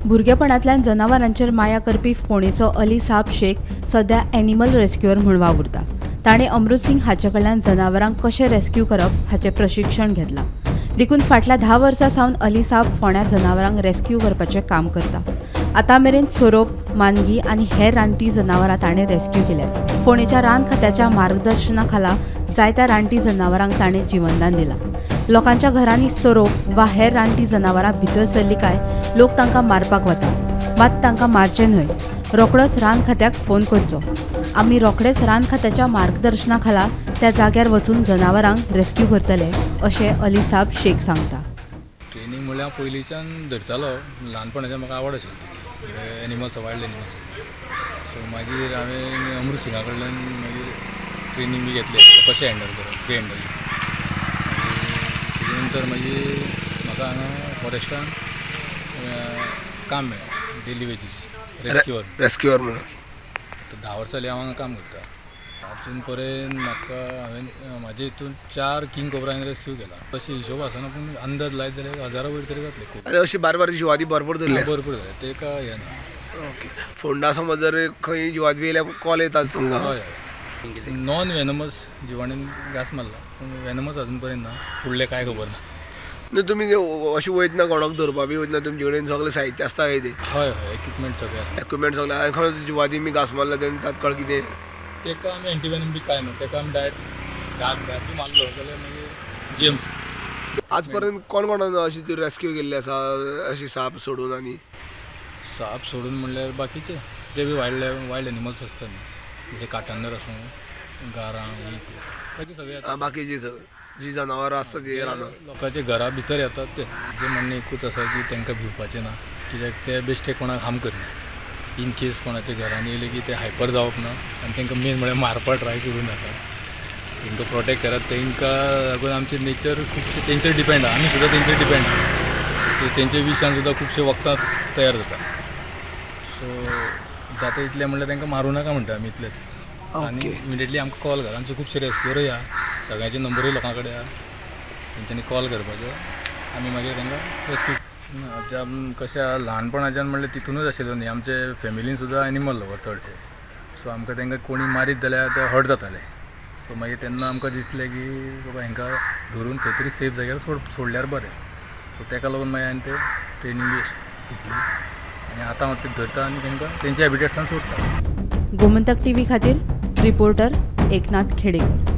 भुरगेपणांतल्यान जनावरांचेर माया करपी फोंडेचो अली साब शेख सध्या animal rescuer म्हूण वावुरता. ताणें अमृत सिंग हाचे कडल्यान जनावरांक कशें रेस्क्यू करप हाचें प्रशिक्षण घेतलां. देखून फाटल्या 10 वर्सां सावन अली साब फोंड्या जनावरांक रेस्क्यू करपाचें काम करता. आतां मेरेन सोरोप, मानगी आनी हेर रानटी जनावरां ताणें रेस्क्यू केल्यात. फोंडेच्या रान खात्याच्या मार्गदर्शना खाला जायत्या रानटी जनावरांक ताणें जिवनदान दिलां. लोकांच्या घरांनी सोरोप वा हेर रानटी जनावरां भितर सरलीं काय लोक तांकां मारपाक वता. मात तांकां मारचें न्हय, रोखडोच रान खात्याक फोन करचो. आमी रोखडेच रान खात्याच्या मार्गदर्शना खाला त्या जाग्यार वचून जनावरांक रेस्क्यू करतले, अशें अली साब शेख सांगता. ट्रेनिंग म्हळ्यार हांव पयलींच्यान धरतालो. ल्हानपणाच्यान म्हाका आवड आशिल्ली एनिमल्स, वायल्ड एनिमल्स. सो मागीर हांवें अमृत सिंगा कडल्यान मागीर ट्रेनिंग बी घेतली कशें हँडल करप, फ्री हँडल. तेजे नंतर मागीर म्हाका हांगा फॉरेस्टान काम मेळ्ळें, डेली वेजीस रेस्क्युअर म्हणून. 10 वर्सां जालीं हांव हांगा काम करता. अजून पर्यंत म्हाका हांवें म्हाजे हितून 4 किंग कोब्रा रेस्क्यू केला. तशें हिशोब आसना पूण अंदाज लायत जाल्यार 1000 वयर तरी जातले. आनी अशी बार जिवादी भरपूर धरल्या. भरपूर जाले तेका हें ना. ओके. फोंडा समज जर खंय जिवादी येयल्यार कॉल येतात तुमकां. हय हय. नॉन वेनमस जिवाणीन घास मारला पूण वेनमस अजून पर्यंत ना. फुडलें कांय खबर ना. न्हू तुमी अशी वयतना कोणाक धरपा बी वयतना तुमचे कडेन सगळें साहित्य आसता काय ते? हय हय. इक्विपमेंट सगळें आसता. इक्विपमेंट सगळें. आनी खंय जिवादी मी घास मारला तेन्ना तात्काळ कितें? तेका आमी एंटीवेनम बी कांय ना. तेका आमी डायरेक्ट घास बी मारलो जाल्यार मागीर जीएमसी. आज पर्यंत कोण कोणान अशी ती रेस्क्यू केल्ली आसा अशी साप सोडून? आनी साप सोडून म्हणल्यार बाकीचे जे बी वायल्ड एनिमल्स आसता न्ही, जशे काटन्नर आसूं, गारां, ही बाकी सगळे बाकीची जी जनावरां आसता ती रानां लोकांचे घरा भितर येतात ते. जे म्हणणें एकूच आसा की तांकां भिवपाचें ना, कित्याक ते बेश्टे कोणाक हार्म करना. इन केस कोणाच्या घरांनी येयले की ते हायपर जावप ना आनी तांकां मेन म्हळ्यार मारपा ट्राय करूं नाका. तांकां प्रोटेक्ट करात. तांकां लागून आमचे नेचर खुबशे तेंचेर डिपेंड आहा. आमी सुद्दां तेंचेर डिपेंड आहा. तेंचे विशान सुद्दां खुबशे वखदां तयार जाता. सो जाता इतलें म्हणल्यार तांकां मारूं नाका म्हणटा आमी इतलेंच. आनी इमिडिएटली आमकां कॉल करा. आमचे खुबशे रेस्क्युअरय आहा, सगळ्यांचे नंबरूय लोकां कडेन आहा. तेंच्यांनी कॉल करपाचो, आमी मागीर तांकां रेस्क्यू. कशें आहा, ल्हानपणाच्यान म्हणल्यार तितूनच आशिल्लो न्ही. आमचे फॅमिलीन सुद्दां एनिमल लवर चडशे. सो आमकां तांकां कोणी मारीत जाल्यार ते हर्ट जाताले. सो मागीर तेन्ना आमकां दिसलें की बाबा हांकां धरून खंय तरी सेफ जाग्यार सोडल्यार बरें. सो ताका लागून मागीर हांवें ते ट्रेनिंग बी घेतली आनी आतां हांव ते धरता आनी तांकां तेंच्या हॅबिटेट्सान सोडटा. गोमंतक टीव्ही खातीर रिपोर्टर एकनाथ खेडेकर.